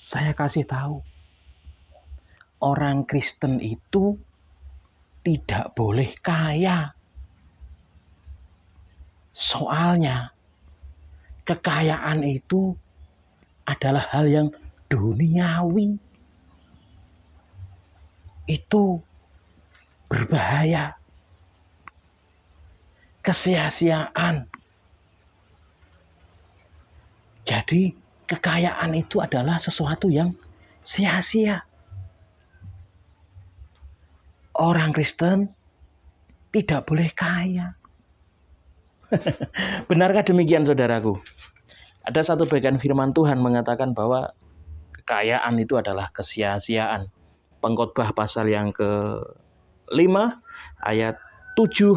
Saya kasih tahu, orang Kristen itu tidak boleh kaya. Soalnya kekayaan itu adalah hal yang duniawi. Itu berbahaya. Kesia-siaan. Jadi kekayaan itu adalah sesuatu yang sia-sia. Orang Kristen tidak boleh kaya. Benarkah demikian, saudaraku? Ada satu bagian firman Tuhan mengatakan bahwa kekayaan itu adalah kesia-siaan. Pengkhotbah pasal yang ke-5 ayat 7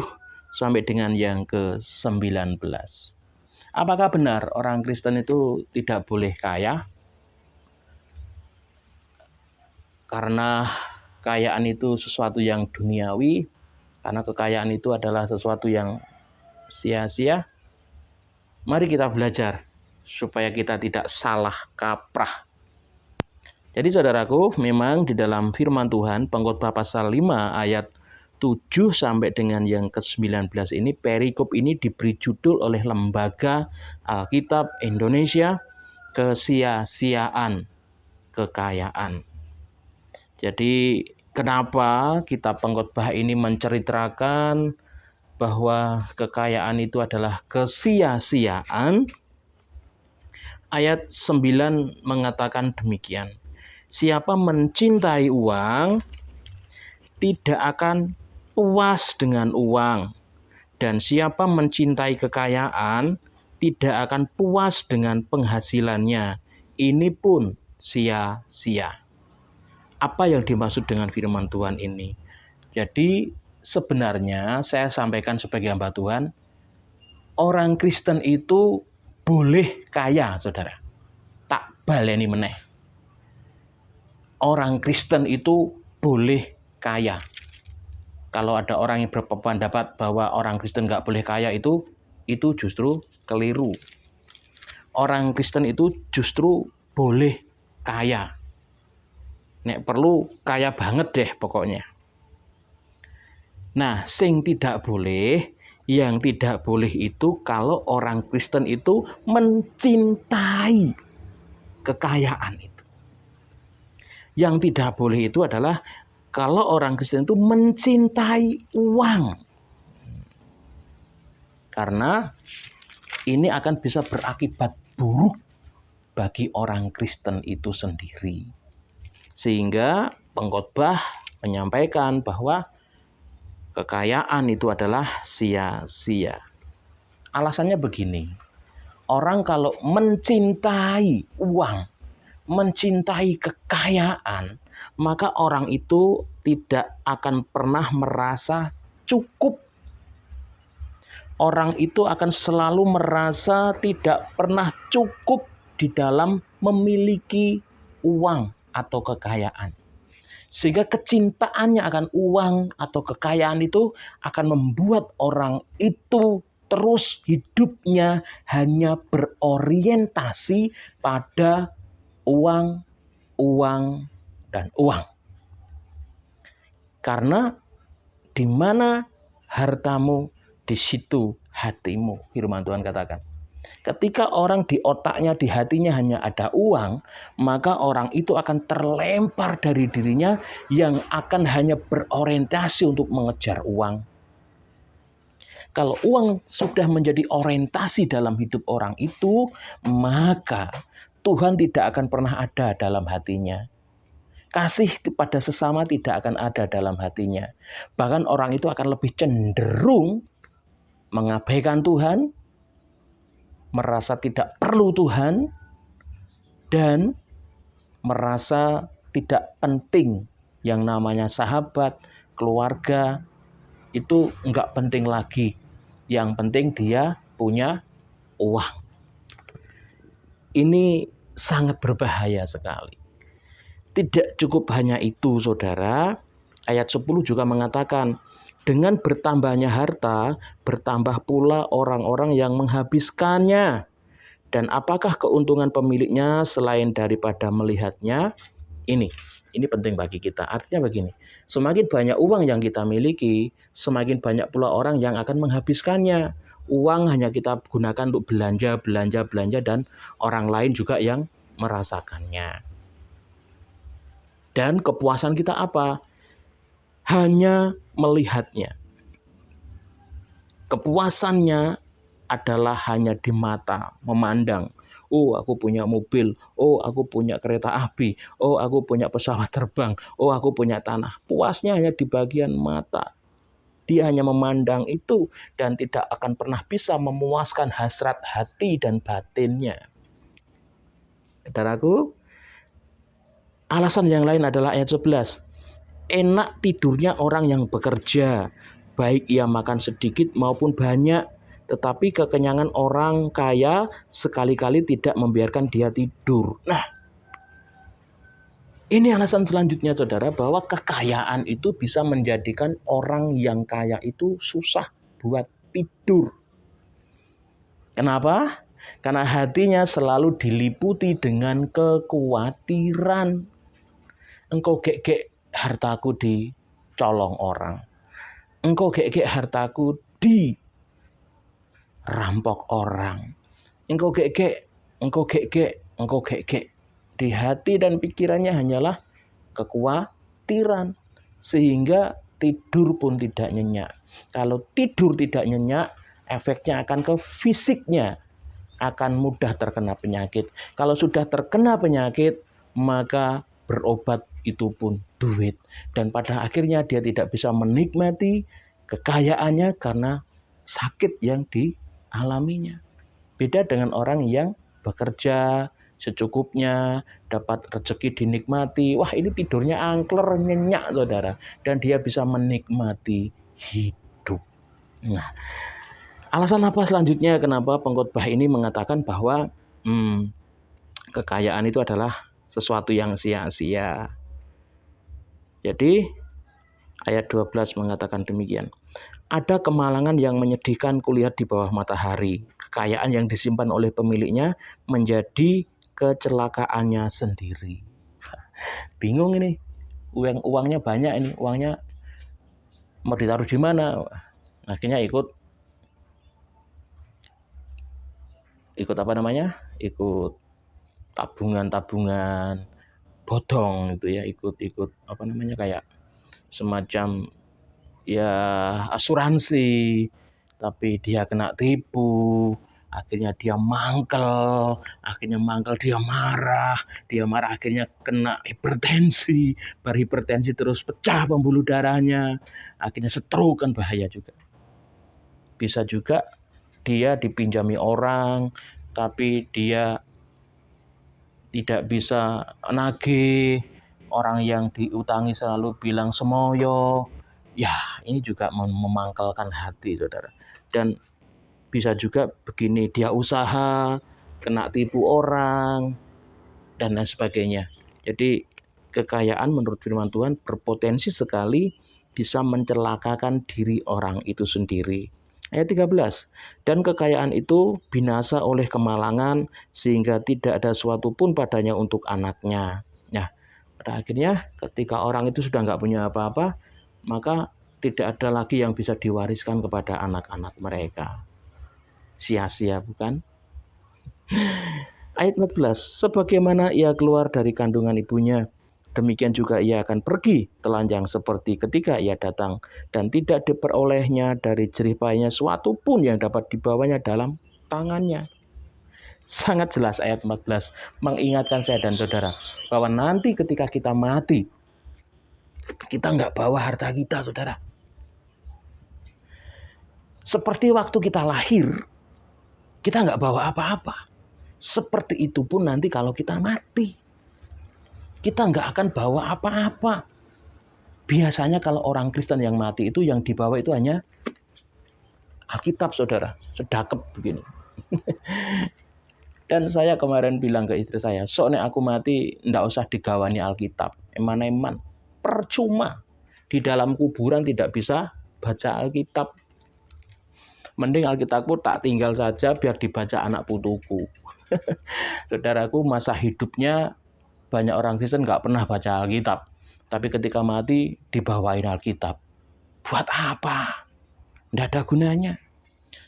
sampai dengan yang ke-19. Apakah benar orang Kristen itu tidak boleh kaya? Karena kekayaan itu sesuatu yang duniawi, karena kekayaan itu adalah sesuatu yang sia-sia. Mari kita belajar supaya kita tidak salah kaprah. Jadi saudaraku, memang di dalam firman Tuhan, Pengkhotbah pasal 5 ayat 7 sampai dengan yang ke-19 ini, perikop ini diberi judul oleh Lembaga Alkitab Indonesia, kesia-siaan kekayaan. Jadi kenapa kitab Pengkhotbah ini menceritakan bahwa kekayaan itu adalah kesia-siaan? Ayat 9 mengatakan demikian. Siapa mencintai uang tidak akan puas dengan uang, dan siapa mencintai kekayaan tidak akan puas dengan penghasilannya. Ini pun sia-sia. Apa yang dimaksud dengan firman Tuhan ini? Jadi sebenarnya saya sampaikan sebagai hamba Tuhan, orang Kristen itu boleh kaya, saudara. Tak baleni meneh. Orang Kristen itu boleh kaya. Kalau ada orang yang berpendapat bahwa orang Kristen nggak boleh kaya, itu justru keliru. Orang Kristen itu justru boleh kaya. Nek perlu kaya banget deh pokoknya. Nah, yang tidak boleh itu kalau orang Kristen itu mencintai kekayaan itu. Yang tidak boleh itu adalah kalau orang Kristen itu mencintai uang. Karena ini akan bisa berakibat buruk bagi orang Kristen itu sendiri. Sehingga pengkhotbah menyampaikan bahwa kekayaan itu adalah sia-sia. Alasannya begini, orang kalau mencintai uang, mencintai kekayaan, maka orang itu tidak akan pernah merasa cukup. Orang itu akan selalu merasa tidak pernah cukup di dalam memiliki uang atau kekayaan. Sehingga kecintaannya akan uang atau kekayaan itu akan membuat orang itu terus hidupnya hanya berorientasi pada uang, dan uang. Karena di mana hartamu, di situ hatimu, firman Tuhan katakan. Ketika orang di otaknya, di hatinya hanya ada uang, maka orang itu akan terlempar dari dirinya yang akan hanya berorientasi untuk mengejar uang. Kalau uang sudah menjadi orientasi dalam hidup orang itu, maka Tuhan tidak akan pernah ada dalam hatinya. Kasih kepada sesama tidak akan ada dalam hatinya. Bahkan orang itu akan lebih cenderung mengabaikan Tuhan, merasa tidak perlu Tuhan, dan merasa tidak penting yang namanya sahabat, keluarga, itu enggak penting lagi. Yang penting dia punya uang. Ini sangat berbahaya sekali. Tidak cukup hanya itu, saudara. Ayat 10 juga mengatakan, dengan bertambahnya harta, bertambah pula orang-orang yang menghabiskannya. Dan apakah keuntungan pemiliknya selain daripada melihatnya? Ini penting bagi kita. Artinya begini, semakin banyak uang yang kita miliki, semakin banyak pula orang yang akan menghabiskannya. Uang hanya kita gunakan untuk belanja, dan orang lain juga yang merasakannya. Dan kepuasan kita apa? Hanya melihatnya. Kepuasannya adalah hanya di mata, memandang. Oh, aku punya mobil. Oh, aku punya kereta api. Oh, aku punya pesawat terbang. Oh, aku punya tanah. Puasnya hanya di bagian mata. Dia hanya memandang itu dan tidak akan pernah bisa memuaskan hasrat hati dan batinnya. Saudaraku, alasan yang lain adalah ayat 11. Enak tidurnya orang yang bekerja, baik ia makan sedikit maupun banyak. Tetapi kekenyangan orang kaya sekali-kali tidak membiarkan dia tidur. Nah, ini alasan selanjutnya saudara, bahwa kekayaan itu bisa menjadikan orang yang kaya itu susah buat tidur. Kenapa? Karena hatinya selalu diliputi dengan kekhawatiran. Engkau gek hartaku dicolong orang. Engkau gek hartaku dirampok orang. Engkau gek. Di hati dan pikirannya hanyalah kekhawatiran. Sehingga tidur pun tidak nyenyak. Kalau tidur tidak nyenyak, efeknya akan ke fisiknya. Akan mudah terkena penyakit. Kalau sudah terkena penyakit, maka berobat itu pun duit. Dan pada akhirnya dia tidak bisa menikmati kekayaannya karena sakit yang dialaminya. Beda dengan orang yang bekerja secukupnya, dapat rezeki dinikmati. Wah, ini tidurnya angker, nyenyak saudara. Dan dia bisa menikmati hidup. Nah, alasan apa selanjutnya kenapa pengkhotbah ini mengatakan bahwa kekayaan itu adalah sesuatu yang sia-sia. Jadi ayat 12 mengatakan demikian. Ada kemalangan yang menyedihkan kulihat di bawah matahari. Kekayaan yang disimpan oleh pemiliknya menjadi kecelakaannya sendiri. Bingung ini. Uangnya banyak ini. Uangnya mau ditaruh di mana? Akhirnya ikut apa namanya? Ikut tabungan bodong gitu ya, ikut apa namanya, kayak semacam ya asuransi, tapi dia kena tipu, akhirnya dia mangkel dia marah akhirnya kena hipertensi, berhipertensi terus pecah pembuluh darahnya, akhirnya stroke, kan bahaya juga. Bisa juga dia dipinjami orang tapi dia tidak bisa nagih, orang yang diutangi selalu bilang semoyo. Ya, ini juga memangkalkan hati saudara. Dan bisa juga begini, dia usaha kena tipu orang dan lain sebagainya. Jadi kekayaan menurut firman Tuhan berpotensi sekali bisa mencelakakan diri orang itu sendiri. Ayat 13, dan kekayaan itu binasa oleh kemalangan sehingga tidak ada sesuatu pun padanya untuk anaknya. Nah, pada akhirnya ketika orang itu sudah nggak punya apa-apa, maka tidak ada lagi yang bisa diwariskan kepada anak-anak mereka. Sia-sia, bukan? Ayat 14, sebagaimana ia keluar dari kandungan ibunya, demikian juga ia akan pergi telanjang seperti ketika ia datang, dan tidak diperolehnya dari jerih payahnya suatu pun yang dapat dibawanya dalam tangannya. Sangat jelas ayat 14 mengingatkan saya dan saudara bahwa nanti ketika kita mati, kita nggak bawa harta kita, saudara. Seperti waktu kita lahir, kita nggak bawa apa-apa. Seperti itu pun nanti kalau kita mati, kita nggak akan bawa apa-apa. Biasanya kalau orang Kristen yang mati itu yang dibawa itu hanya Alkitab, saudara. Sedakep begini. Dan saya kemarin bilang ke istri saya, soalnya aku mati nggak usah digawani Alkitab. Eman-eman, percuma. Di dalam kuburan tidak bisa baca Alkitab. Mending Alkitabku tak tinggal saja biar dibaca anak putuku. Saudaraku, masa hidupnya banyak orang Kristen nggak pernah baca Alkitab. Tapi ketika mati dibawain Alkitab. Buat apa? Tidak ada gunanya.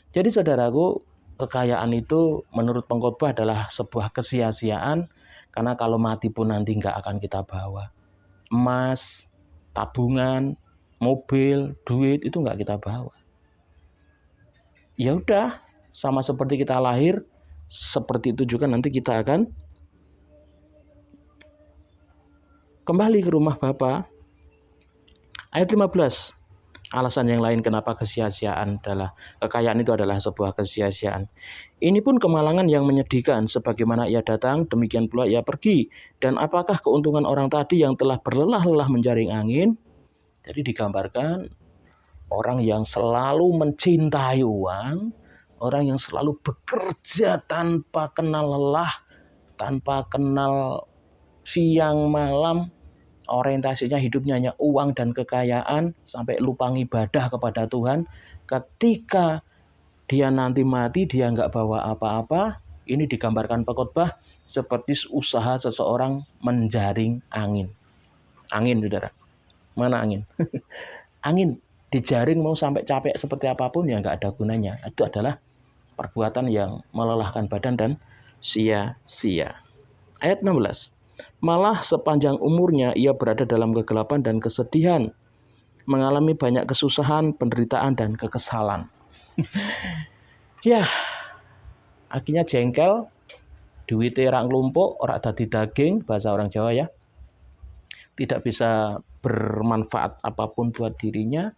Jadi saudaraku, kekayaan itu menurut pengkhotbah adalah sebuah kesia-siaan. Karena kalau mati pun nanti nggak akan kita bawa. Emas, tabungan, mobil, duit itu nggak kita bawa. Ya udah, sama seperti kita lahir, seperti itu juga nanti kita akan kembali ke rumah Bapa. Ayat 15. Alasan yang lain kenapa kesia-siaan adalah kekayaan itu adalah sebuah kesia-siaan. Ini pun kemalangan yang menyedihkan, sebagaimana ia datang, demikian pula ia pergi. Dan apakah keuntungan orang tadi yang telah berlelah-lelah menjaring angin? Jadi digambarkan orang yang selalu mencintai uang, orang yang selalu bekerja tanpa kenal lelah, tanpa kenal siang malam, orientasinya hidupnya hanya uang dan kekayaan, sampai lupa ibadah kepada Tuhan. Ketika dia nanti mati, dia nggak bawa apa-apa. Ini digambarkan pengkhotbah seperti usaha seseorang menjaring angin. Angin, saudara. Mana angin? Angin dijaring mau sampai capek seperti apapun ya nggak ada gunanya. Itu adalah perbuatan yang melelahkan badan dan sia-sia. Ayat 16. Malah sepanjang umurnya ia berada dalam kegelapan dan kesedihan, mengalami banyak kesusahan, penderitaan, dan kekesalan. Ya, akhirnya jengkel, duwite rak nglumpuk, ora dadi daging, bahasa orang Jawa ya. Tidak bisa bermanfaat apapun buat dirinya,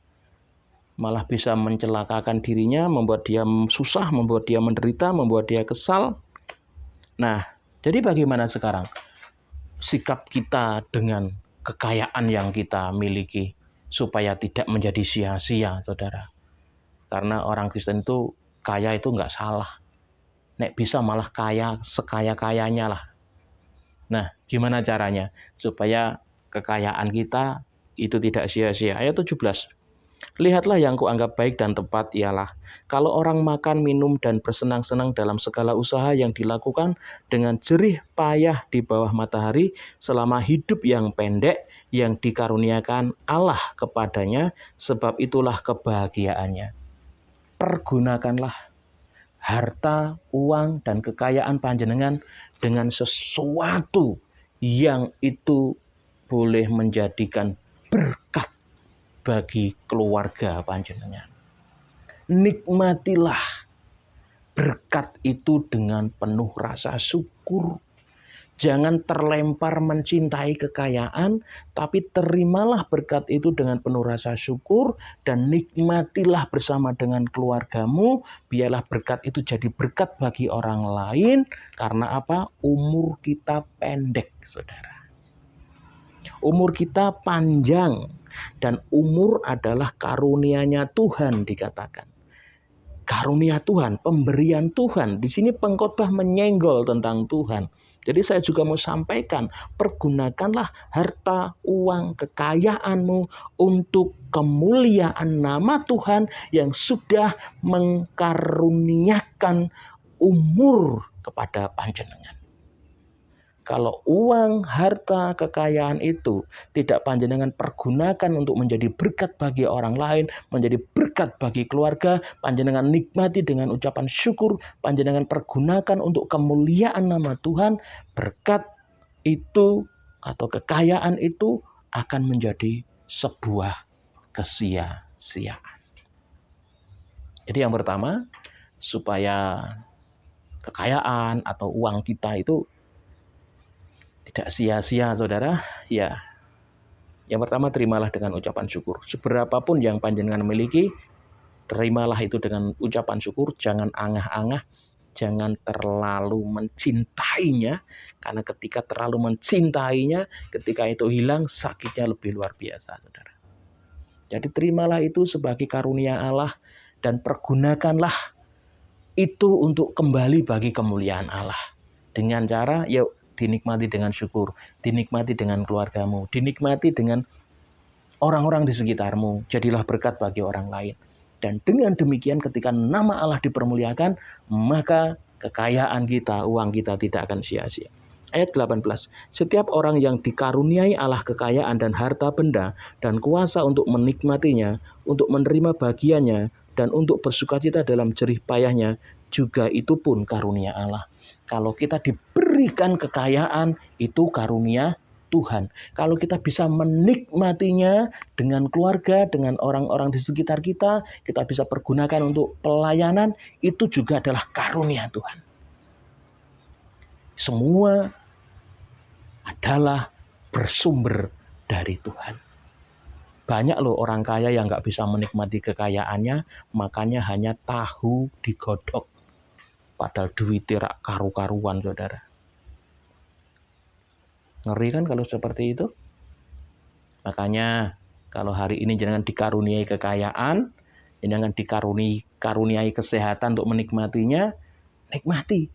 malah bisa mencelakakan dirinya, membuat dia susah, membuat dia menderita, membuat dia kesal. Nah, jadi bagaimana sekarang sikap kita dengan kekayaan yang kita miliki supaya tidak menjadi sia-sia, saudara? Karena orang Kristen itu kaya itu nggak salah. Nek bisa malah kaya sekaya-kayanya lah. Nah, gimana caranya supaya kekayaan kita itu tidak sia-sia? Ayat 17. Lihatlah yang kuanggap baik dan tepat ialah kalau orang makan, minum, dan bersenang-senang dalam segala usaha yang dilakukan dengan jerih payah di bawah matahari selama hidup yang pendek yang dikaruniakan Allah kepadanya, sebab itulah kebahagiaannya. Pergunakanlah harta, uang, dan kekayaan panjenengan dengan sesuatu yang itu boleh menjadikan berkat bagi keluarga panjenengan. Nikmatilah berkat itu dengan penuh rasa syukur. Jangan terlempar mencintai kekayaan, tapi terimalah berkat itu dengan penuh rasa syukur dan nikmatilah bersama dengan keluargamu. Biarlah berkat itu jadi berkat bagi orang lain. Karena apa? Umur kita pendek, saudara. Umur kita panjang. Dan umur adalah karunia-Nya Tuhan, dikatakan. Karunia Tuhan, pemberian Tuhan. Di sini pengkhotbah menyenggol tentang Tuhan. Jadi saya juga mau sampaikan, pergunakanlah harta, uang, kekayaanmu untuk kemuliaan nama Tuhan yang sudah mengkaruniakan umur kepada panjenengan. Kalau uang, harta, kekayaan itu tidak panjenengan pergunakan untuk menjadi berkat bagi orang lain, menjadi berkat bagi keluarga, panjenengan nikmati dengan ucapan syukur, panjenengan pergunakan untuk kemuliaan nama Tuhan, berkat itu atau kekayaan itu akan menjadi sebuah kesia-siaan. Jadi yang pertama, supaya kekayaan atau uang kita itu tidak sia-sia, saudara, ya. Yang pertama, terimalah dengan ucapan syukur. Seberapapun yang panjenengan miliki, terimalah itu dengan ucapan syukur. Jangan angah-angah, jangan terlalu mencintainya. Karena ketika terlalu mencintainya, ketika itu hilang, sakitnya lebih luar biasa, saudara. Jadi terimalah itu sebagai karunia Allah dan pergunakanlah itu untuk kembali bagi kemuliaan Allah. Dengan cara, ya, dinikmati dengan syukur, dinikmati dengan keluargamu, dinikmati dengan orang-orang di sekitarmu. Jadilah berkat bagi orang lain. Dan dengan demikian ketika nama Allah dipermuliakan, maka kekayaan kita, uang kita tidak akan sia-sia. Ayat 18, setiap orang yang dikaruniai Allah kekayaan dan harta benda dan kuasa untuk menikmatinya, untuk menerima bagiannya, dan untuk bersukacita dalam jerih payahnya, juga itu pun karunia Allah. Kalau kita diberikan kekayaan, itu karunia Tuhan. Kalau kita bisa menikmatinya dengan keluarga, dengan orang-orang di sekitar kita, kita bisa pergunakan untuk pelayanan, itu juga adalah karunia Tuhan. Semua adalah bersumber dari Tuhan. Banyak loh orang kaya yang nggak bisa menikmati kekayaannya, makanya hanya tahu digodok. Padahal duitnya rak karu-karuan, saudara. Ngeri kan kalau seperti itu? Makanya kalau hari ini jangan dikaruniai kekayaan, jangan dikaruniai kesehatan untuk menikmatinya, nikmati.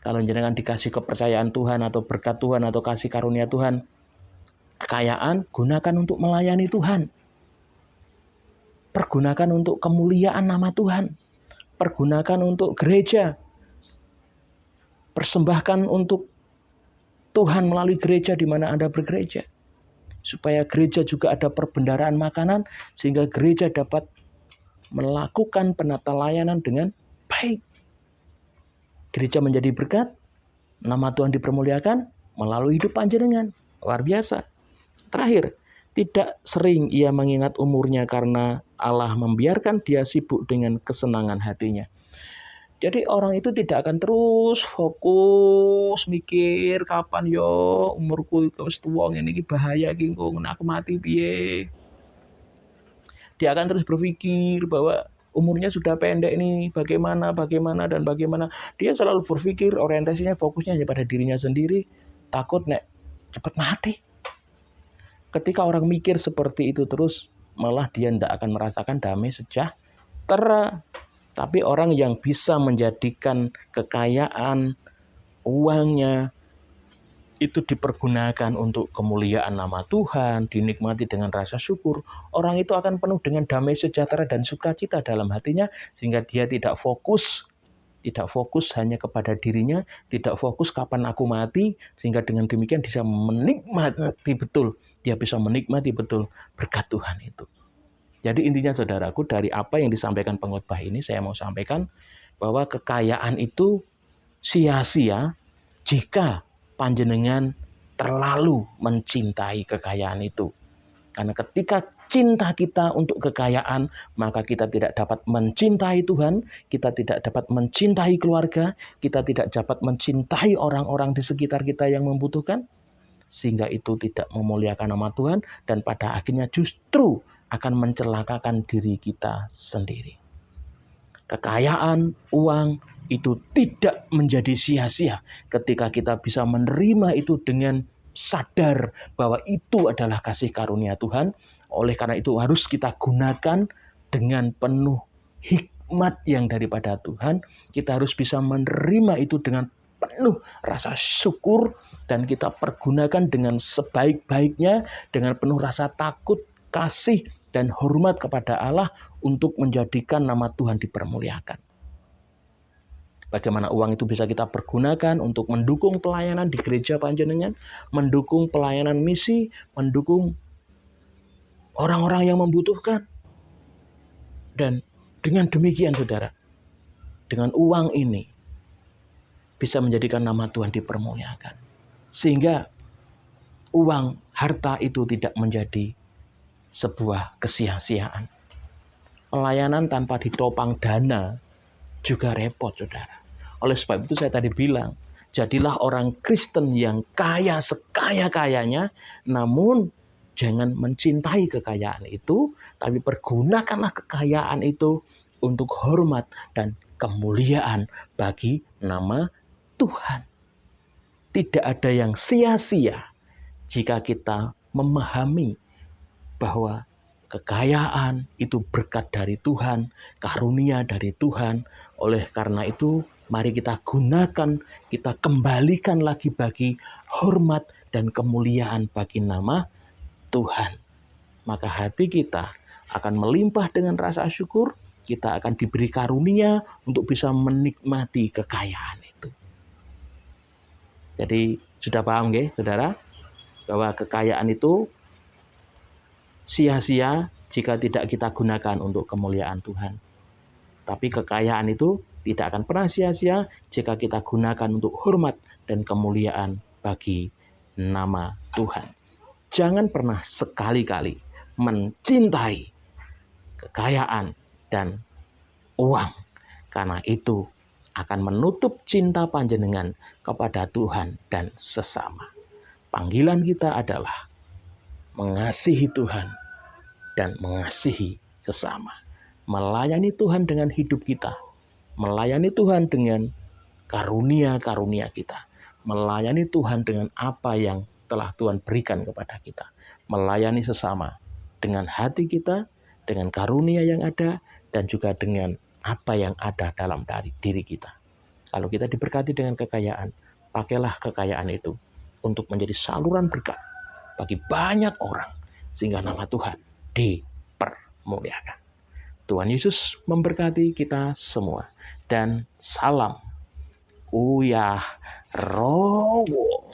Kalau jangan dikasih kepercayaan Tuhan atau berkat Tuhan atau kasih karunia Tuhan, kekayaan gunakan untuk melayani Tuhan. Pergunakan untuk kemuliaan nama Tuhan. Pergunakan untuk gereja. Persembahkan untuk Tuhan melalui gereja di mana Anda bergereja. Supaya gereja juga ada perbendaharaan makanan, sehingga gereja dapat melakukan penata layanan dengan baik. Gereja menjadi berkat, nama Tuhan dipermuliakan melalui hidup panjenengan. Luar biasa. Terakhir, tidak sering ia mengingat umurnya karena Allah membiarkan dia sibuk dengan kesenangan hatinya. Jadi orang itu tidak akan terus fokus mikir kapan yo umurku wis tuwa ngene iki bahaya iki engko aku mati piye. Dia akan terus berpikir bahwa umurnya sudah pendek nih, bagaimana. Dia selalu berpikir orientasinya fokusnya hanya pada dirinya sendiri, takut nek cepat mati. Ketika orang mikir seperti itu terus, malah dia tidak akan merasakan damai sejahtera. Tapi orang yang bisa menjadikan kekayaan, uangnya, itu dipergunakan untuk kemuliaan nama Tuhan, dinikmati dengan rasa syukur, orang itu akan penuh dengan damai sejahtera dan sukacita dalam hatinya, sehingga dia tidak fokus hanya kepada dirinya, tidak fokus kapan aku mati, sehingga dengan demikian dia bisa menikmati betul berkat Tuhan itu. Jadi intinya saudaraku, dari apa yang disampaikan pengkhotbah ini, saya mau sampaikan bahwa kekayaan itu sia-sia jika panjenengan terlalu mencintai kekayaan itu. Karena ketika cinta kita untuk kekayaan, maka kita tidak dapat mencintai Tuhan, kita tidak dapat mencintai keluarga, kita tidak dapat mencintai orang-orang di sekitar kita yang membutuhkan, sehingga itu tidak memuliakan nama Tuhan, dan pada akhirnya justru akan mencelakakan diri kita sendiri. Kekayaan, uang itu tidak menjadi sia-sia ketika kita bisa menerima itu dengan sadar bahwa itu adalah kasih karunia Tuhan. Oleh karena itu harus kita gunakan dengan penuh hikmat yang daripada Tuhan. Kita harus bisa menerima itu dengan penuh rasa syukur, dan kita pergunakan dengan sebaik-baiknya, dengan penuh rasa takut, kasih, dan hormat kepada Allah untuk menjadikan nama Tuhan dipermuliakan. Bagaimana uang itu bisa kita pergunakan untuk mendukung pelayanan di gereja panjenengan, mendukung pelayanan misi, mendukung orang-orang yang membutuhkan. Dan dengan demikian saudara, dengan uang ini bisa menjadikan nama Tuhan dipermuliakan. Sehingga uang, harta itu tidak menjadi sebuah kesia-siaan. Pelayanan tanpa ditopang dana juga repot, saudara. Oleh sebab itu saya tadi bilang, jadilah orang Kristen yang kaya sekaya-kayanya, namun jangan mencintai kekayaan itu, tapi pergunakanlah kekayaan itu untuk hormat dan kemuliaan bagi nama Tuhan. Tidak ada yang sia-sia jika kita memahami bahwa kekayaan itu berkat dari Tuhan, karunia dari Tuhan. Oleh karena itu, mari kita gunakan, kita kembalikan lagi bagi hormat dan kemuliaan bagi nama Tuhan. Maka hati kita akan melimpah dengan rasa syukur, kita akan diberi karunia untuk bisa menikmati kekayaan itu. Jadi sudah paham nggih, Saudara, bahwa kekayaan itu sia-sia jika tidak kita gunakan untuk kemuliaan Tuhan. Tapi kekayaan itu tidak akan pernah sia-sia jika kita gunakan untuk hormat dan kemuliaan bagi nama Tuhan. Jangan pernah sekali-kali mencintai kekayaan dan uang, karena itu akan menutup cinta panjenengan kepada Tuhan dan sesama. Panggilan kita adalah mengasihi Tuhan dan mengasihi sesama. Melayani Tuhan dengan hidup kita. Melayani Tuhan dengan karunia-karunia kita. Melayani Tuhan dengan apa yang telah Tuhan berikan kepada kita. Melayani sesama dengan hati kita, dengan karunia yang ada, dan juga dengan apa yang ada dalam diri kita. Kalau kita diberkati dengan kekayaan, pakailah kekayaan itu untuk menjadi saluran berkat bagi banyak orang, sehingga nama Tuhan dipermuliakan. Tuhan Yesus memberkati kita semua. Dan salam Uyah Rowo.